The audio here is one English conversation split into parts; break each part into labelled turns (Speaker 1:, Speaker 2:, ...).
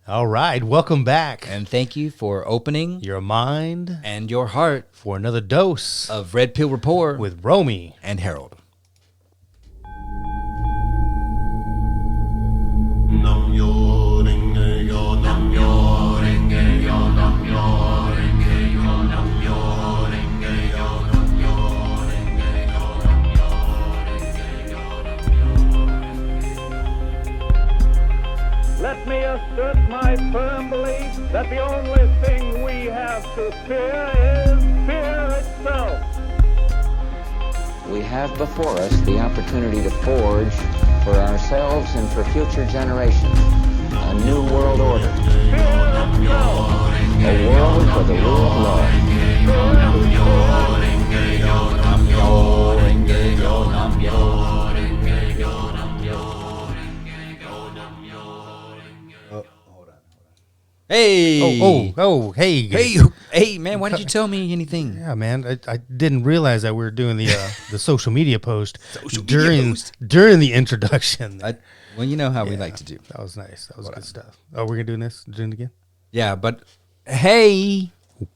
Speaker 1: All right, welcome back.
Speaker 2: And thank you for opening
Speaker 1: Your mind
Speaker 2: and your heart
Speaker 1: for another dose
Speaker 2: of Red Pill Rapport
Speaker 1: with Romy
Speaker 2: and Harold.
Speaker 3: Let me assert my firm belief that the only thing we have to fear is fear itself.
Speaker 4: We have before us the opportunity to forge for ourselves and for future generations a new world order.
Speaker 3: Fear itself.
Speaker 4: A world for the rule of law.
Speaker 2: Hey.
Speaker 1: Hey,
Speaker 2: man, why didn't you tell me anything?
Speaker 1: Yeah, man, I didn't realize that we were doing the social media post during the introduction.
Speaker 2: Well, you know how we like to do.
Speaker 1: That was nice. That was good stuff. Oh, we're doing it again?
Speaker 2: Yeah, but hey,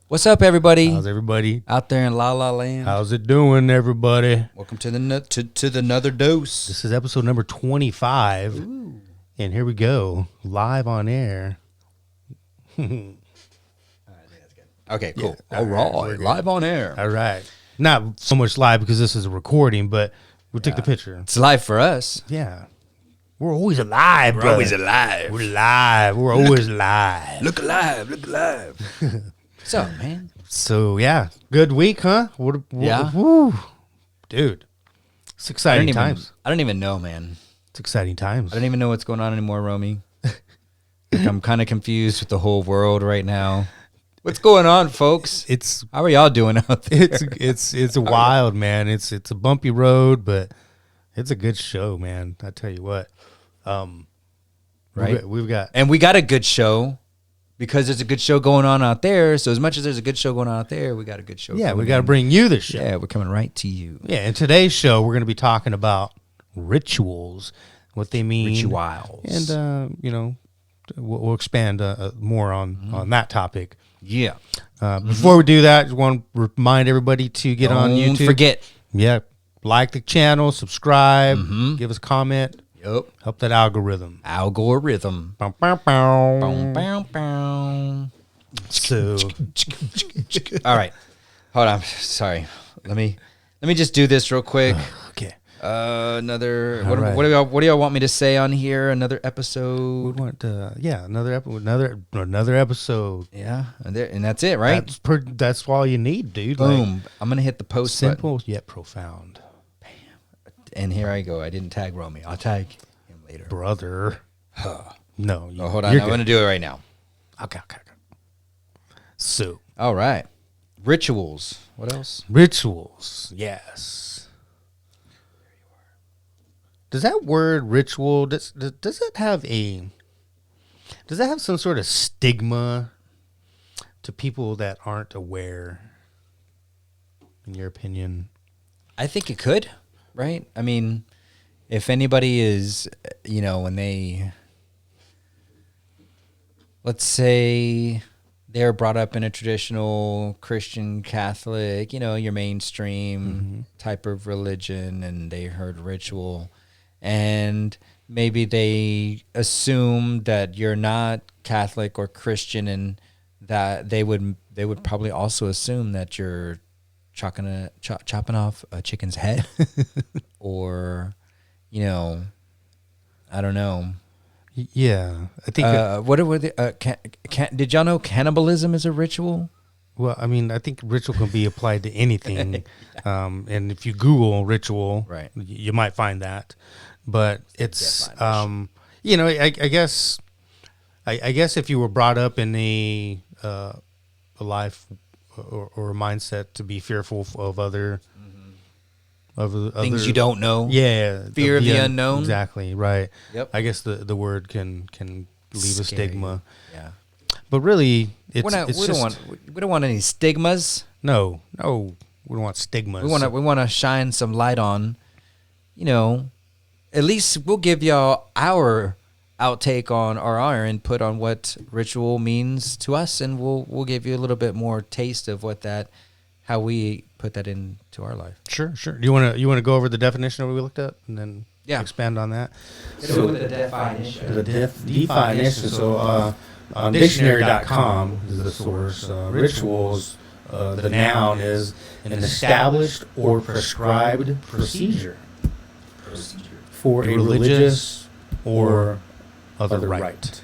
Speaker 2: what's up, everybody?
Speaker 1: How's everybody?
Speaker 2: Out there in La La Land?
Speaker 1: How's it doing, everybody?
Speaker 2: Welcome to the another dose.
Speaker 1: This is episode number 25.
Speaker 2: Ooh.
Speaker 1: And here we go, live on air.
Speaker 2: Okay, cool.
Speaker 1: Yeah,
Speaker 2: All
Speaker 1: we're
Speaker 2: right,
Speaker 1: good.
Speaker 2: live on air.
Speaker 1: All right. Not so much live because this is a recording, but we took the picture.
Speaker 2: It's live for us.
Speaker 1: Yeah. We're always alive,
Speaker 2: We're
Speaker 1: brother.
Speaker 2: always alive.
Speaker 1: We're live. We're always live.
Speaker 2: Look alive. Look alive. What's up, man?
Speaker 1: So, yeah. Good week, huh?
Speaker 2: Yeah.
Speaker 1: Woo. Dude. It's exciting times.
Speaker 2: I don't even know, man.
Speaker 1: It's exciting times.
Speaker 2: I don't even know what's going on anymore, Romy. I'm kind of confused with the whole world right now. What's going on, folks? How are y'all doing out there?
Speaker 1: It's wild, man. It's a bumpy road, but it's a good show, man. I tell you what.
Speaker 2: Right?
Speaker 1: We've got
Speaker 2: And we got a good show because there's a good show going on out there. So as much as there's a good show going on out there, we got a good show.
Speaker 1: yeah, we
Speaker 2: coming
Speaker 1: got to
Speaker 2: in.
Speaker 1: bring you the show.
Speaker 2: Yeah, we're coming right to you.
Speaker 1: Yeah, in today's show, we're going to be talking about rituals, what they mean,
Speaker 2: Rituals.
Speaker 1: and we'll expand more on that topic.
Speaker 2: Yeah.
Speaker 1: Before we do that, just want to remind everybody to get on
Speaker 2: Don't
Speaker 1: YouTube.
Speaker 2: forget.
Speaker 1: Yeah, like the channel, subscribe, give us a comment,
Speaker 2: Yep.
Speaker 1: help that algorithm.
Speaker 2: Algorithm.
Speaker 1: Bow, bow, bow.
Speaker 2: Bow, bow, bow.
Speaker 1: So,
Speaker 2: All right. Hold on. Sorry. Let me just do this real quick.
Speaker 1: okay.
Speaker 2: Another.
Speaker 1: All right.
Speaker 2: What do y'all want me to say on here? Another episode.
Speaker 1: We want another episode.
Speaker 2: Yeah, and that's it, right?
Speaker 1: That's all you need, dude.
Speaker 2: Boom. I'm gonna hit the post button.
Speaker 1: Simple yet profound.
Speaker 2: And here I go. I didn't tag Romy. I'll tag him later.
Speaker 1: Brother. No.
Speaker 2: Oh, hold on.
Speaker 1: you're
Speaker 2: I'm
Speaker 1: good.
Speaker 2: gonna do it right now.
Speaker 1: Okay. So,
Speaker 2: All right. Rituals. What else?
Speaker 1: rituals. Yes. Does that word ritual, does it have some sort of stigma to people that aren't aware, in your opinion?
Speaker 2: I think it could, right? I mean, if anybody is, when they, let's say they're brought up in a traditional Christian, Catholic, your mainstream type of religion, and they heard ritual, and maybe they assume that you're not Catholic or Christian, and that they would probably also assume that you're chopping off a chicken's head, or, I don't know.
Speaker 1: Yeah, I think.
Speaker 2: What were the? Did y'all know cannibalism is a ritual?
Speaker 1: Well, I mean, I think ritual can be applied to anything, and if you Google ritual,
Speaker 2: Right.
Speaker 1: you might find that. But it's,
Speaker 2: Definition.
Speaker 1: I guess if you were brought up in a life or a mindset to be fearful of other
Speaker 2: Things you don't know.
Speaker 1: yeah,
Speaker 2: Fear of the unknown.
Speaker 1: exactly right.
Speaker 2: Yep.
Speaker 1: I guess the word can leave a
Speaker 2: Scary.
Speaker 1: stigma,
Speaker 2: Yeah.
Speaker 1: but really, we
Speaker 2: We don't want any stigmas.
Speaker 1: no, we don't want stigmas.
Speaker 2: We want to shine some light on, at least we'll give y'all our outtake on or our input on what ritual means to us, and we'll give you a little bit more taste of how we put that into our life.
Speaker 1: Sure. Do you want to go over the definition that we looked up and then expand on that?
Speaker 2: So the definition.
Speaker 1: The definition. So on dictionary.com is the source. Rituals, the noun is an established or prescribed procedure for a religious or other rite.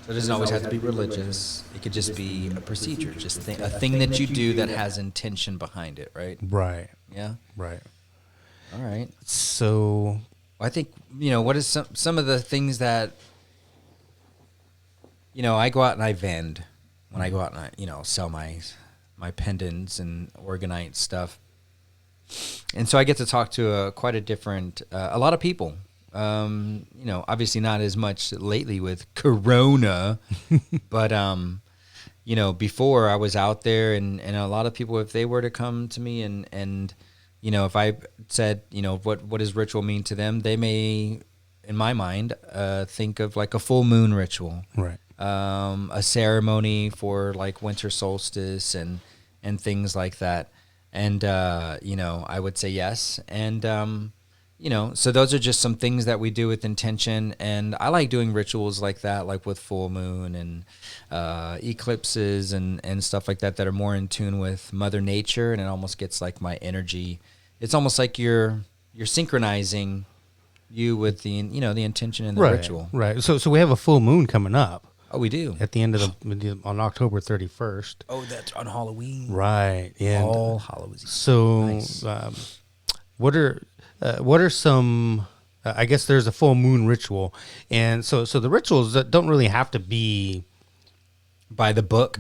Speaker 2: So it doesn't always have to be religious. It could just be a procedure, just a thing that you do that has intention behind it, right?
Speaker 1: Right.
Speaker 2: Yeah.
Speaker 1: Right.
Speaker 2: All right.
Speaker 1: So
Speaker 2: I think, what is some of the things that, I go out and I vend when I go out and I, sell my pendants and organite stuff. And so I get to talk to quite a lot of people. Obviously not as much lately with Corona, but, before I was out there and a lot of people, if they were to come to me and if I said, what does ritual mean to them, they may, in my mind, think of like a full moon ritual,
Speaker 1: right.
Speaker 2: A ceremony for like winter solstice and things like that. And, I would say yes. And, so those are just some things that we do with intention. And I like doing rituals like that, like with full moon and eclipses and stuff like that are more in tune with Mother Nature. And it almost gets like my energy. It's almost like you're synchronizing you with the intention and the ritual.
Speaker 1: Right. So we have a full moon coming up.
Speaker 2: Oh, we do.
Speaker 1: At the end of on October 31st.
Speaker 2: Oh, that's on Halloween.
Speaker 1: Right. And
Speaker 2: All Halloween.
Speaker 1: So,
Speaker 2: nice.
Speaker 1: What are some? I guess there's a full moon ritual, and so the rituals that don't really have to be
Speaker 2: by the book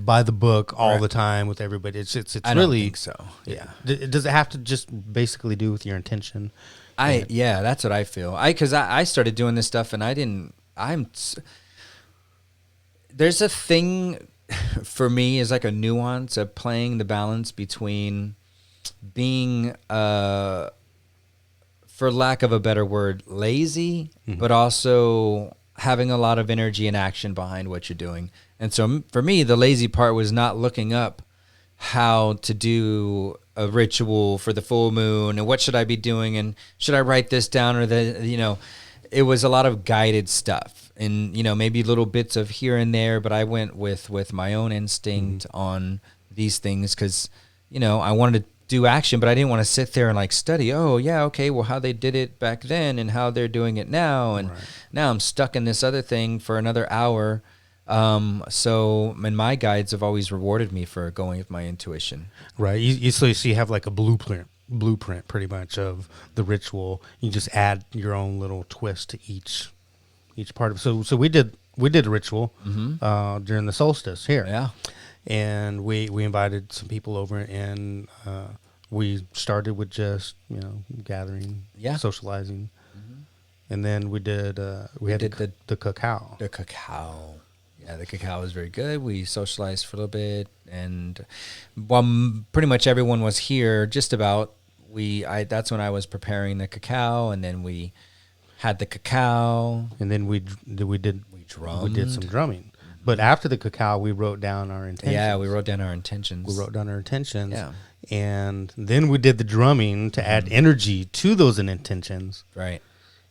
Speaker 1: all the time with everybody. It's
Speaker 2: I
Speaker 1: really
Speaker 2: don't think so. Yeah.
Speaker 1: Does it have to just basically do with your intention?
Speaker 2: That's what I feel. Because I started doing this stuff and there's a thing for me is like a nuance of playing the balance between being, for lack of a better word, lazy, but also having a lot of energy and action behind what you're doing. And so for me, the lazy part was not looking up how to do a ritual for the full moon and what should I be doing and should I write this down or it was a lot of guided stuff. And, maybe little bits of here and there, but I went with my own instinct on these things because, I wanted to do action, but I didn't want to sit there and like study, oh, yeah, okay, well, how they did it back then and how they're doing it now. And now I'm stuck in this other thing for another hour. And my guides have always rewarded me for going with my intuition.
Speaker 1: Right. So you have like a blueprint pretty much of the ritual. You just add your own little twist to each part of it. So we did a ritual during the solstice here.
Speaker 2: Yeah.
Speaker 1: And we invited some people over and we started with just, gathering, socializing. And then we did the cacao.
Speaker 2: The cacao. Yeah, the cacao was very good. We socialized for a little bit, and pretty much everyone was here. Just about that's when I was preparing the cacao, and then we had the cacao,
Speaker 1: and then we did some drumming. But after the cacao, we wrote down our intentions.
Speaker 2: Yeah, we wrote down our intentions.
Speaker 1: Yeah, and then we did the drumming to add energy to those intentions.
Speaker 2: Right.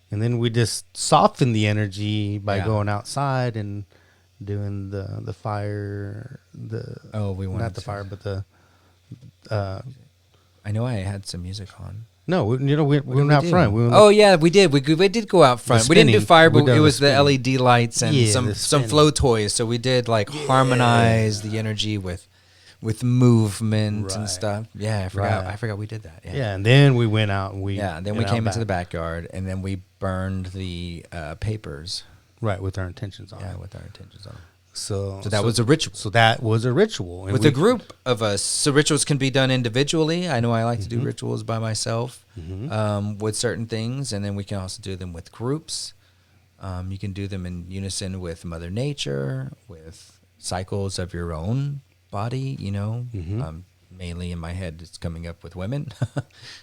Speaker 1: And then we just softened the energy by going outside and doing the fire. Not the fire, but the.
Speaker 2: I know I had some music on.
Speaker 1: No, we went out front.
Speaker 2: We did. We did go out front. We didn't do fire, but it was the LED lights and some flow toys. So we did harmonize the energy with movement and stuff. Yeah, I forgot we did that.
Speaker 1: Yeah, and then we went out and we
Speaker 2: came into the backyard and then we burned the papers.
Speaker 1: Right, with our intentions on.
Speaker 2: Yeah, with our intentions on.
Speaker 1: So
Speaker 2: that was a ritual.
Speaker 1: So that was a ritual.
Speaker 2: And with a group of us. So rituals can be done individually. I know I like to do rituals by myself with certain things. And then we can also do them with groups. You can do them in unison with Mother Nature, with cycles of your own body, mainly in my head, it's coming up with women.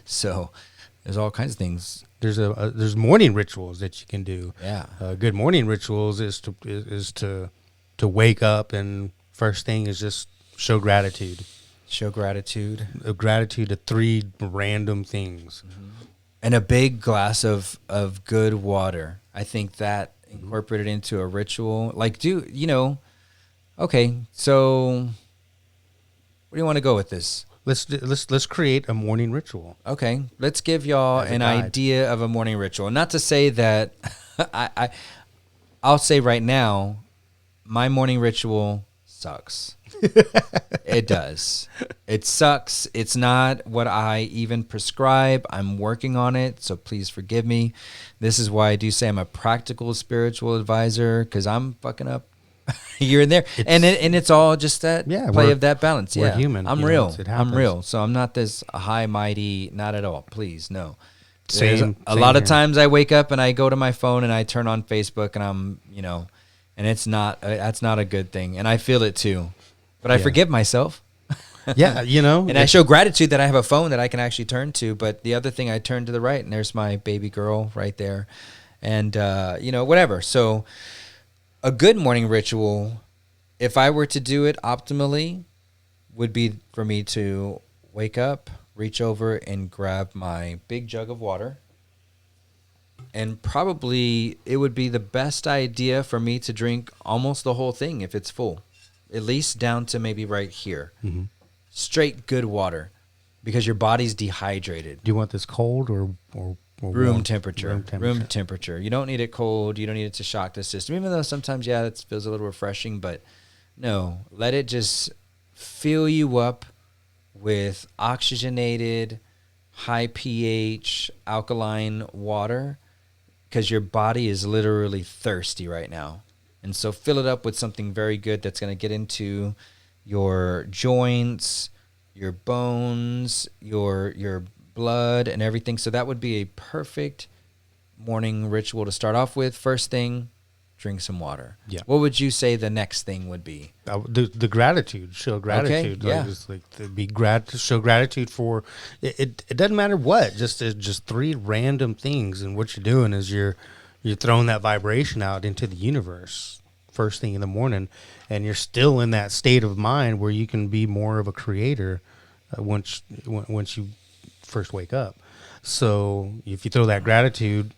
Speaker 2: So There's all kinds of things.
Speaker 1: There's morning rituals that you can do.
Speaker 2: Yeah.
Speaker 1: Good morning rituals is to wake up, and first thing is just show gratitude.
Speaker 2: Show gratitude.
Speaker 1: Gratitude to 3 random things.
Speaker 2: And a big glass of good water. I think that incorporated into a ritual. Like, okay, so where do you want to go with this?
Speaker 1: Let's create a morning ritual.
Speaker 2: Okay, let's give y'all
Speaker 1: As a
Speaker 2: an
Speaker 1: guide.
Speaker 2: idea of a morning ritual. Not to say that I'll say right now, my morning ritual sucks. It does. It sucks. It's not what I even prescribe. I'm working on it, so please forgive me. This is why I do say I'm a practical spiritual advisor, because I'm fucking up here and there, and it's all just that play of that balance.
Speaker 1: We're human.
Speaker 2: I'm
Speaker 1: you know,
Speaker 2: real.
Speaker 1: it
Speaker 2: I'm
Speaker 1: happens.
Speaker 2: real. So I'm not this high mighty. Not at all. Please, no.
Speaker 1: Same
Speaker 2: A lot of
Speaker 1: here.
Speaker 2: times I wake up and I go to my phone and I turn on Facebook and I'm, and it's not. That's not a good thing, and I feel it too. But I forgive myself.
Speaker 1: Yeah,
Speaker 2: And I show gratitude that I have a phone that I can actually turn to. But the other thing, I turn to the right, and there's my baby girl right there. And, whatever. So a good morning ritual, if I were to do it optimally, would be for me to wake up, reach over, and grab my big jug of water. And probably it would be the best idea for me to drink almost the whole thing if it's full. At least down to maybe right here.
Speaker 1: Mm-hmm.
Speaker 2: Straight good water, because your body's dehydrated.
Speaker 1: Do you want this cold or
Speaker 2: Room
Speaker 1: warm?
Speaker 2: temperature. Room temperature. You don't need it cold. You don't need it to shock the system. Even though sometimes, it feels a little refreshing, but no, let it just fill you up with oxygenated, high pH, alkaline water, because your body is literally thirsty right now. And so fill it up with something very good that's going to get into your joints, your bones, your blood, and everything. So that would be a perfect morning ritual to start off with. First thing, drink some water.
Speaker 1: Yeah.
Speaker 2: What would you say the next thing would be?
Speaker 1: The gratitude. Show gratitude.
Speaker 2: Okay, yeah.
Speaker 1: Show gratitude for it. It doesn't matter what. Just 3 random things, and what you're doing is you're throwing that vibration out into the universe first thing in the morning, and you're still in that state of mind where you can be more of a creator once you first wake up. So if you throw that gratitude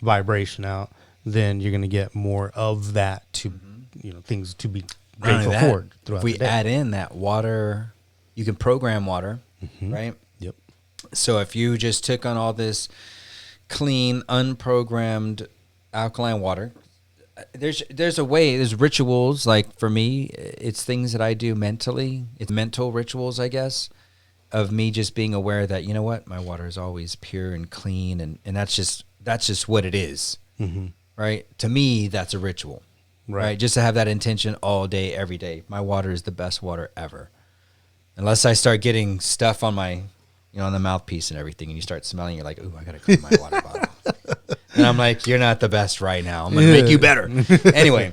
Speaker 1: vibration out, then you're going to get more of that to things to be grateful for throughout
Speaker 2: if we
Speaker 1: the day.
Speaker 2: add in that water, you can program water, right?
Speaker 1: Yep.
Speaker 2: So if you just took on all this clean, unprogrammed alkaline water, there's a way, there's rituals. Like for me, it's things that I do mentally. It's mental rituals, I guess, of me just being aware that, you know what, my water is always pure and clean, and that's just what it is.
Speaker 1: Mm-hmm.
Speaker 2: Right? To me, that's a ritual. Right? Just to have that intention all day, every day. My water is the best water ever. Unless I start getting stuff on my, on the mouthpiece and everything, and you start smelling, you're like, ooh, I got to clean my water bottle. And I'm like, you're not the best right now. I'm going to make you better. Anyway,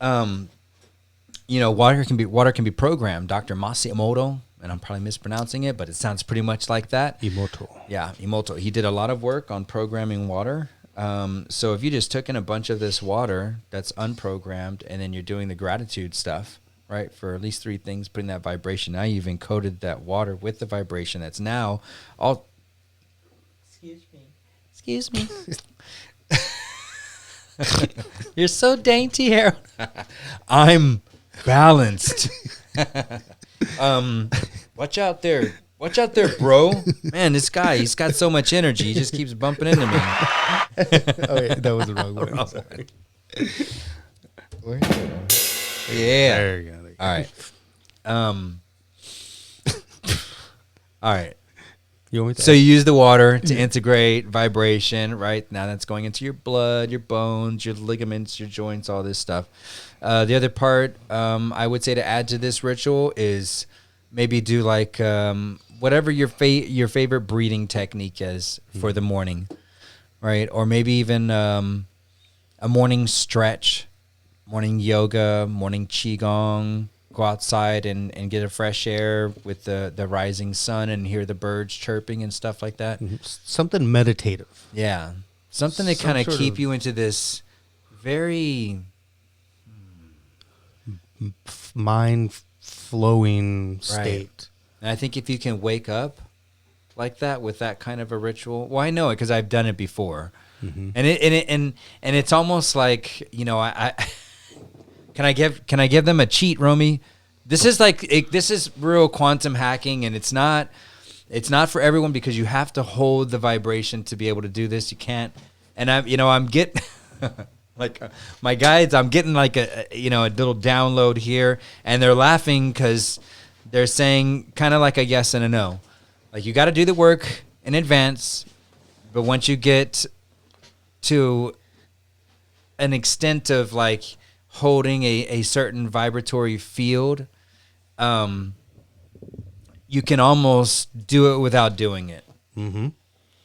Speaker 2: water can be programmed. Dr. Masi Emoto, and I'm probably mispronouncing it, but it sounds pretty much like that.
Speaker 1: Emoto.
Speaker 2: Yeah, Emoto. He did a lot of work on programming water. So if you just took in a bunch of this water that's unprogrammed, and then you're doing the gratitude stuff, right, for at least 3 things, putting that vibration, now you've encoded that water with the vibration that's now all... Excuse me. You're so dainty, Harold. I'm balanced. Watch out there. Watch out there, bro. Man, this guy, he's got so much energy. He just keeps bumping into me.
Speaker 1: Oh, yeah, that was the wrong one. Sorry.
Speaker 2: Where is it? Yeah.
Speaker 1: There you go.
Speaker 2: All right. All right.
Speaker 1: You want me to
Speaker 2: So you use the water to integrate vibration, right? Now that's going into your blood, your bones, your ligaments, your joints, all this stuff. The other part I would say to add to this ritual is maybe do like whatever your favorite breathing technique is for the morning, right? Or maybe even a morning stretch, morning yoga, morning qigong, go outside and get a fresh air with the rising sun and hear the birds chirping and stuff like that.
Speaker 1: Something meditative.
Speaker 2: Yeah. Something to kind of keep you into this very
Speaker 1: mind flowing state.
Speaker 2: And I think if you can wake up like that with that kind of a ritual, well, I know it because I've done it before, and it's almost like, you know, I can I give them a cheat, Romy? This is this is real quantum hacking, and it's not for everyone because you have to hold the vibration to be able to do this. You can't, and I'm getting like my guides, I'm getting like a little download here, and they're laughing because they're saying kind of like a yes and a no. Like, you got to do the work in advance, but once you get to an extent of like holding a certain vibratory field, you can almost do it without doing it. Mm-hmm.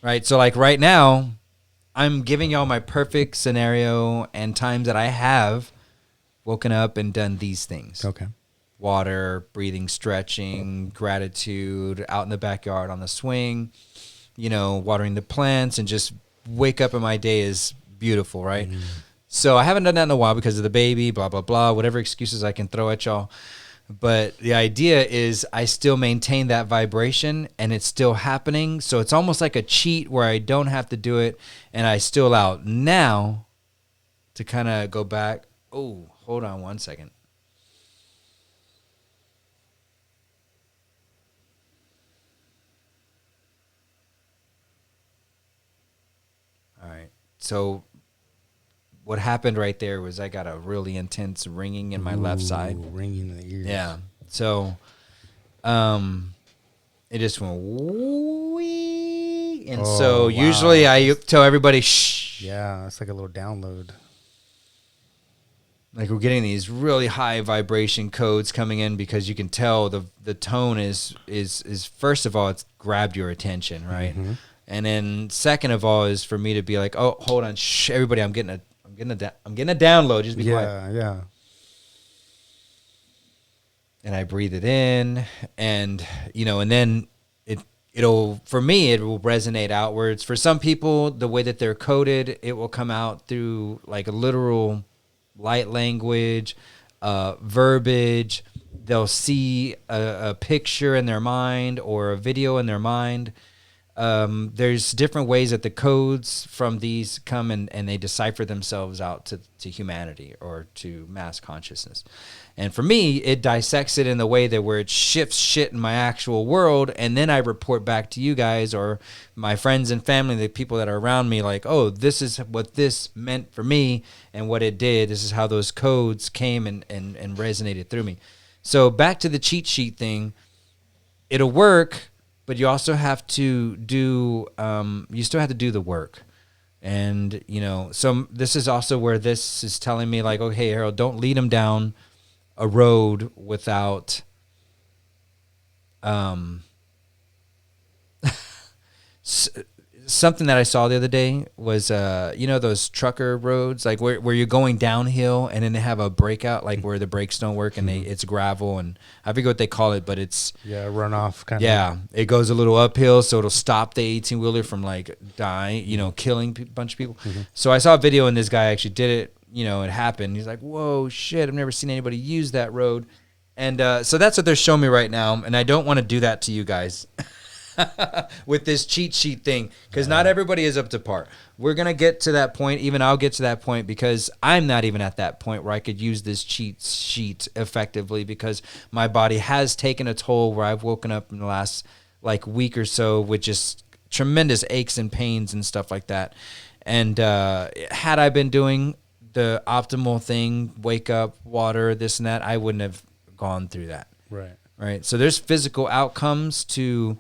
Speaker 2: Right? So like right now, I'm giving y'all my perfect scenario and times that I have woken up and done these things.
Speaker 1: Okay.
Speaker 2: Water, breathing, stretching, gratitude, out in the backyard on the swing, watering the plants, and just wake up and my day is beautiful, right? Mm. So I haven't done that in a while because of the baby, blah, blah, blah, whatever excuses I can throw at y'all. But the idea is I still maintain that vibration and it's still happening. So it's almost like a cheat where I don't have to do it and I still allow. Now, to kind of go back, oh, hold on one second. All right. So what happened right there was I got a really intense ringing in my left side.
Speaker 1: Ringing in the ears.
Speaker 2: Yeah. So it just went wee. And so usually I tell everybody, shh.
Speaker 1: Yeah, it's like a little download.
Speaker 2: Like, we're getting these really high vibration codes coming in because you can tell the tone is first of all, it's grabbed your attention, right? Mm-hmm. And then second of all is for me to be like, oh, hold on, shh, everybody, I'm getting a download. Just be quiet.
Speaker 1: Yeah.
Speaker 2: And I breathe it in, and and then it'll for me it will resonate outwards. For some people, the way that they're coded, it will come out through like a literal light language, verbiage. They'll see a picture in their mind or a video in their mind. There's different ways that the codes from these come and they decipher themselves out to humanity or to mass consciousness. And for me, it dissects it in the way that where it shifts shit in my actual world, and then I report back to you guys or my friends and family, the people that are around me, like, oh, this is what this meant for me and what it did. This is how those codes came and resonated through me. So back to the cheat sheet thing, it'll work, but you also have to do the work. And, so this is also where this is telling me like, okay, Harold, don't lead them down a road without something that I saw the other day was those trucker roads, like where you're going downhill and then they have a breakout, like where the brakes don't work and it's gravel, and I forget what they call it, but it's
Speaker 1: runoff kind
Speaker 2: of. Yeah, it goes a little uphill, so it'll stop the 18-wheeler from like dying, killing a bunch of people. Mm-hmm. So I saw a video and this guy actually did it. It happened. He's like, whoa, shit, I've never seen anybody use that road. And so that's what they're showing me right now. And I don't want to do that to you guys with this cheat sheet thing, because not everybody is up to par. We're going to get to that point. Even I'll get to that point because I'm not even at that point where I could use this cheat sheet effectively, because my body has taken a toll where I've woken up in the last like week or so with just tremendous aches and pains and stuff like that. And had I been doing the optimal thing, wake up, water, this and that, I wouldn't have gone through that. Right. So there's physical outcomes to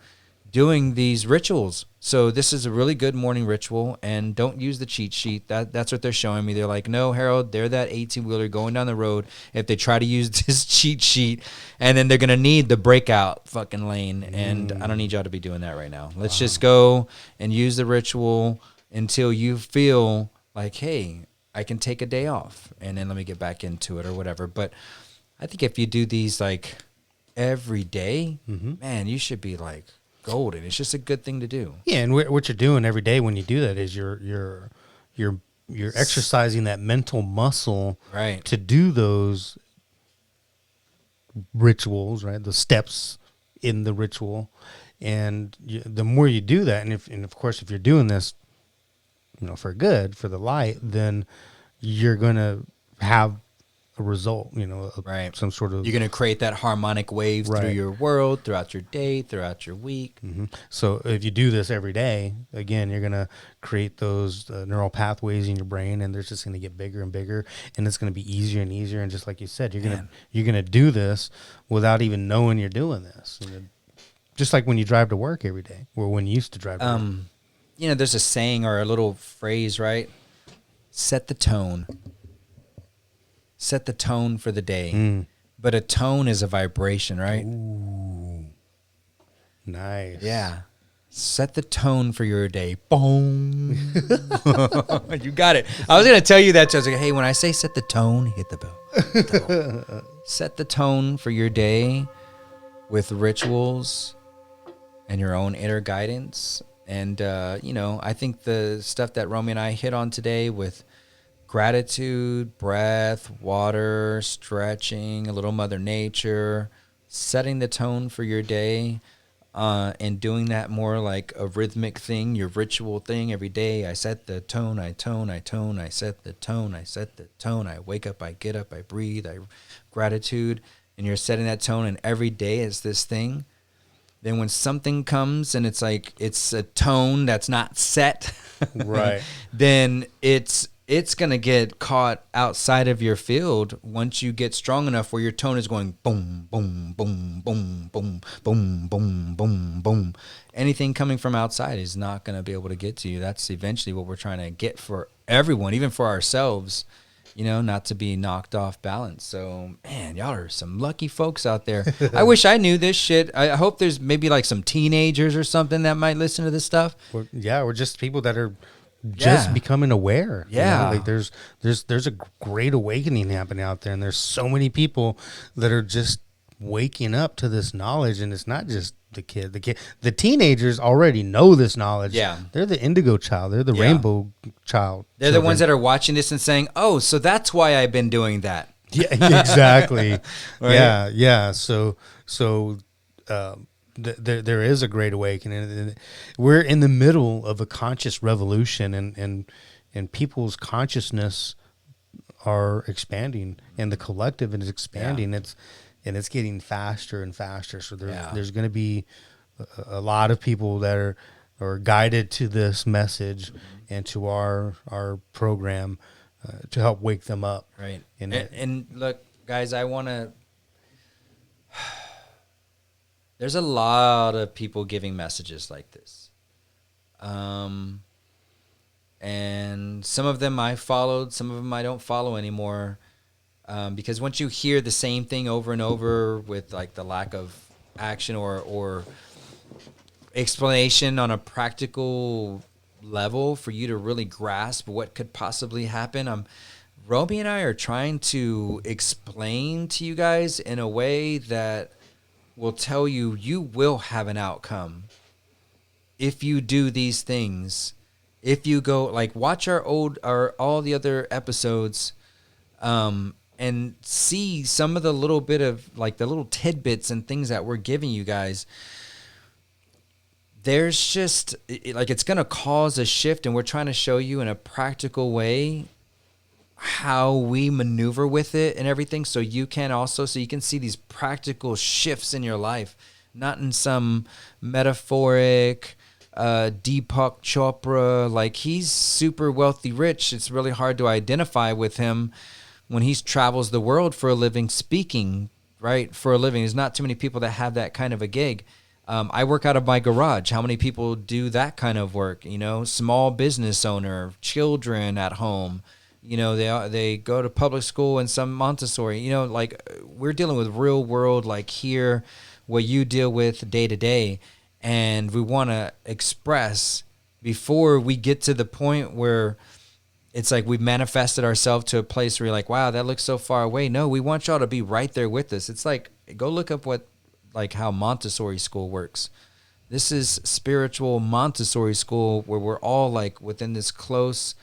Speaker 2: doing these rituals. So this is a really good morning ritual, and don't use the cheat sheet. That's what they're showing me. They're like, no, Harold, they're that 18-wheeler going down the road. If they try to use this cheat sheet, and then they're going to need the breakout fucking lane, and I don't need y'all to be doing that right now. Let's just go and use the ritual until you feel like, hey, I can take a day off and then let me get back into it or whatever. But I think if you do these like every day, man, you should be like golden. It's just a good thing to do.
Speaker 1: Yeah, and what you're doing every day when you do that is you're exercising that mental muscle,
Speaker 2: Right.
Speaker 1: to do those rituals, right? The steps in the ritual, and the more you do that, and of course if you're doing this, for good, for the light, then you're gonna have a result,
Speaker 2: Right.
Speaker 1: some sort of.
Speaker 2: You're going to create that harmonic wave through
Speaker 1: Right.
Speaker 2: your world, throughout your day, throughout your week.
Speaker 1: So if you do this every day, again, you're going to create those neural pathways in your brain, and they're just going to get bigger and bigger, and it's going to be easier and easier. And just like you said, you're gonna do this without even knowing you're doing this. Just like when you drive to work every day, or when you used to drive to work.
Speaker 2: There's a saying or a little phrase, right? Set the tone. Set the tone for the day. But a tone is a vibration, right?
Speaker 1: Ooh. Nice.
Speaker 2: Yeah. Set the tone for your day. Boom. You got it. I was going to tell you that. So I was like, hey, when I say set the tone, hit the bell. Hit the bell. Set the tone for your day with rituals and your own inner guidance. And, I think the stuff that Romy and I hit on today with gratitude, breath, water, stretching, a little Mother Nature, setting the tone for your day, and doing that more like a rhythmic thing, your ritual thing every day. I set the tone, I tone, I tone, I set the tone, I set the tone. I wake up, I get up, I breathe, gratitude, and you're setting that tone, and every day is this thing. Then when something comes and it's like it's a tone that's not set,
Speaker 1: Right.
Speaker 2: then it's going to get caught outside of your field once you get strong enough where your tone is going boom, boom, boom, boom, boom, boom, boom, boom, boom. Anything coming from outside is not going to be able to get to you. That's eventually what we're trying to get for everyone, even for ourselves, not to be knocked off balance. So, man, y'all are some lucky folks out there. I wish I knew this shit. I hope there's maybe like some teenagers or something that might listen to this stuff.
Speaker 1: We're just people that are just becoming aware.
Speaker 2: Yeah.
Speaker 1: Like there's a great awakening happening out there, and there's so many people that are just waking up to this knowledge. And it's not just the teenagers already know this knowledge.
Speaker 2: Yeah.
Speaker 1: They're the indigo child. They're the rainbow child.
Speaker 2: They're the ones that are watching this and saying, oh, so that's why I've been doing that.
Speaker 1: Yeah, exactly.
Speaker 2: Right?
Speaker 1: Yeah. So there is a great awakening. We're in the middle of a conscious revolution, and people's consciousness are expanding, and the collective is expanding. It's getting faster and faster. So there's going to be a lot of people that are guided to this message and to our program to help wake them up.
Speaker 2: Right. And look, guys, I want to. There's a lot of people giving messages like this. And some of them I followed, some of them I don't follow anymore. Because once you hear the same thing over and over with like the lack of action or explanation on a practical level for you to really grasp what could possibly happen, Romy and I are trying to explain to you guys in a way that will tell you will have an outcome if you do these things. If you go watch all the other episodes, and see some of the little bit of the little tidbits and things that we're giving you guys. There's just it's going to cause a shift, and we're trying to show you in a practical way how we maneuver with it and everything, so you can see these practical shifts in your life, not in some metaphoric Deepak Chopra, he's super wealthy rich. It's really hard to identify with him when he travels the world for a living, speaking, right, for a living. There's not too many people that have that kind of a gig. I work out of my garage. How many people do that kind of work? Small business owner, children at home. They go to public school and some Montessori. We're dealing with real world, here, what you deal with day to day. And we want to express before we get to the point where it's like we've manifested ourselves to a place where you're like, wow, that looks so far away. No, we want y'all to be right there with us. It's like, go look up how Montessori school works. This is spiritual Montessori school where we're all like within this close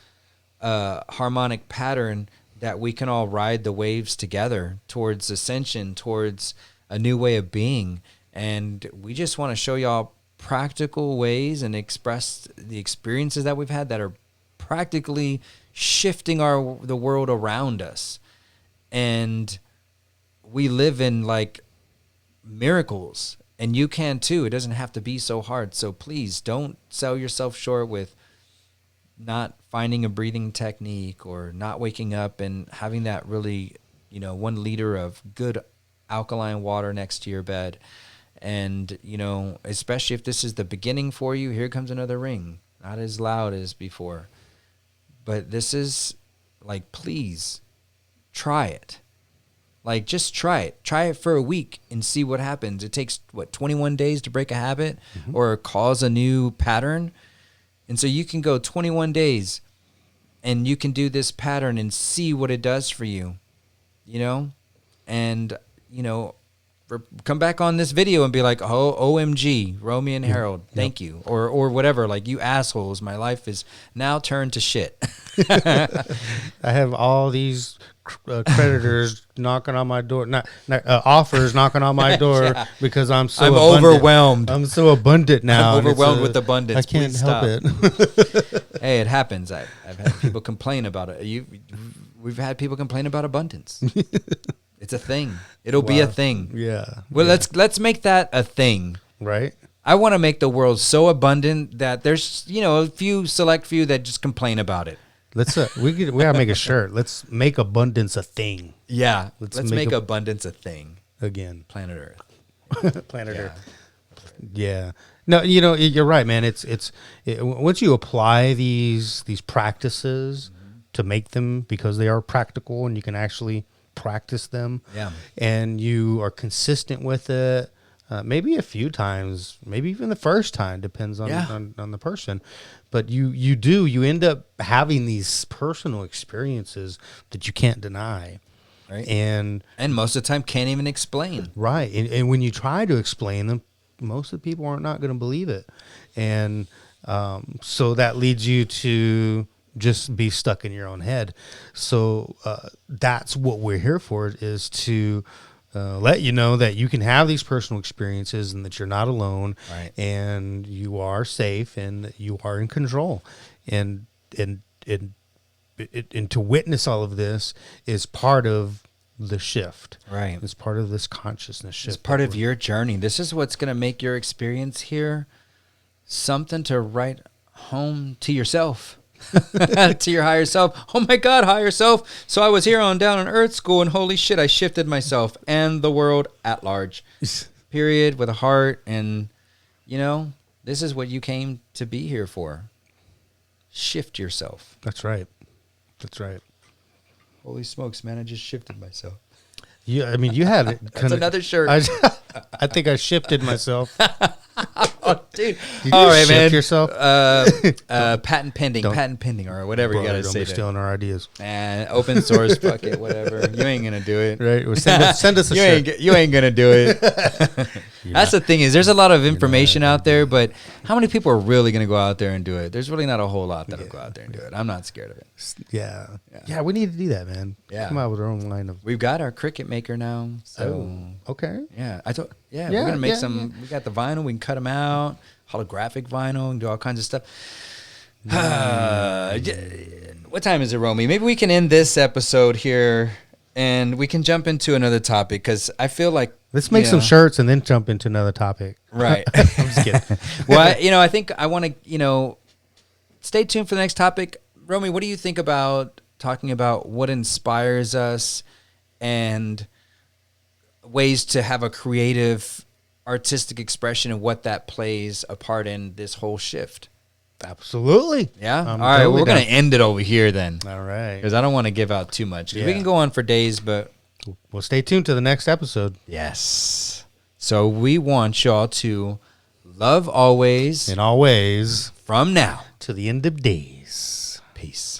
Speaker 2: harmonic pattern that we can all ride the waves together towards ascension, towards a new way of being. And we just want to show y'all practical ways and express the experiences that we've had that are practically shifting the world around us. And we live in like miracles, and you can too. It doesn't have to be so hard. So please don't sell yourself short with not finding a breathing technique or not waking up and having that really, 1 liter of good alkaline water next to your bed. And, especially if this is the beginning for you, here comes another ring. Not as loud as before. But this is, like, please, try it. Like, just try it. Try it for a week and see what happens. It takes, 21 days to break a habit or cause a new pattern? And so you can go 21 days and you can do this pattern and see what it does for you, And, come back on this video and be like, oh, OMG, Romy and Harold, thank you. Or whatever, like, you assholes, my life is now turned to shit.
Speaker 1: I have all these creditors knocking on my door, not offers knocking on my door because I'm abundant.
Speaker 2: Overwhelmed.
Speaker 1: I'm so abundant now.
Speaker 2: I'm overwhelmed with abundance.
Speaker 1: I can't
Speaker 2: Please
Speaker 1: help
Speaker 2: it. Hey, it happens. I've had people complain about it. We've had people complain about abundance. It's a thing. It'll be a thing.
Speaker 1: Yeah.
Speaker 2: Well, let's make that a thing.
Speaker 1: Right.
Speaker 2: I want to make the world so abundant that there's, a select few that just complain about it.
Speaker 1: Let's we gotta make a shirt. Let's make abundance a thing.
Speaker 2: Yeah. Let's make abundance a thing.
Speaker 1: Again.
Speaker 2: Planet Earth.
Speaker 1: Planet Earth. Yeah. No, you're right, man. It's once you apply these practices to make them, because they are practical and you can actually practice them. Yeah. And you are consistent with it. Maybe a few times, maybe even the first time, depends on the person. But you end up having these personal experiences that you can't deny.
Speaker 2: Right.
Speaker 1: And
Speaker 2: most of the time can't even explain.
Speaker 1: Right. And when you try to explain them, most of the people are not going to believe it. And so that leads you to just be stuck in your own head. So that's what we're here for, is to let you know that you can have these personal experiences and that you're not alone,
Speaker 2: right,
Speaker 1: and you are safe and that you are in control. And to witness all of this is part of the shift.
Speaker 2: Right.
Speaker 1: It's part of this consciousness shift.
Speaker 2: It's part of your journey. This is what's going to make your experience here something to write home to yourself. To your higher self. Oh my God, higher self. So I was here down on Earth School, and holy shit, I shifted myself and the world at large. Period, with a heart. And, this is what you came to be here for. Shift yourself.
Speaker 1: That's right. That's right.
Speaker 2: Holy smokes, man, I just shifted myself.
Speaker 1: Yeah, I mean, you had it.
Speaker 2: That's another shirt.
Speaker 1: I think I shifted myself.
Speaker 2: Oh, dude.
Speaker 1: Did you shift yourself?
Speaker 2: Patent pending, or whatever you got to say.
Speaker 1: Don't be stealing our ideas.
Speaker 2: And open source, fuck it, whatever. You ain't going to do it.
Speaker 1: Right. Well, send us a shirt.
Speaker 2: You ain't going to do it. That's the thing, is there's a lot of information out there, but how many people are really going to go out there and do it? There's really not a whole lot that'll go out there and do it. I'm not scared of it.
Speaker 1: Yeah, we need to do that, man.
Speaker 2: Yeah.
Speaker 1: Come out with our own line of...
Speaker 2: We've got our cricket maker now. So
Speaker 1: okay.
Speaker 2: Yeah. We're going to make some... We got the vinyl. We can cut them out. Holographic vinyl, and do all kinds of stuff. What time is it, Romy? Maybe we can end this episode here and we can jump into another topic, because I feel like...
Speaker 1: Let's make some shirts and then jump into another topic.
Speaker 2: Right.
Speaker 1: I'm just kidding.
Speaker 2: Well, I think I want to, stay tuned for the next topic. Romy, what do you think about talking about what inspires us and ways to have a creative, artistic expression and what that plays a part in this whole shift?
Speaker 1: Absolutely.
Speaker 2: Yeah. All right. Totally, we're going to end it over here then.
Speaker 1: All right.
Speaker 2: Because I don't want to give out too much. Yeah. We can go on for days, but...
Speaker 1: Well, stay tuned to the next episode.
Speaker 2: Yes. So we want y'all to love always.
Speaker 1: And always.
Speaker 2: From now.
Speaker 1: To the end of days.
Speaker 2: Peace.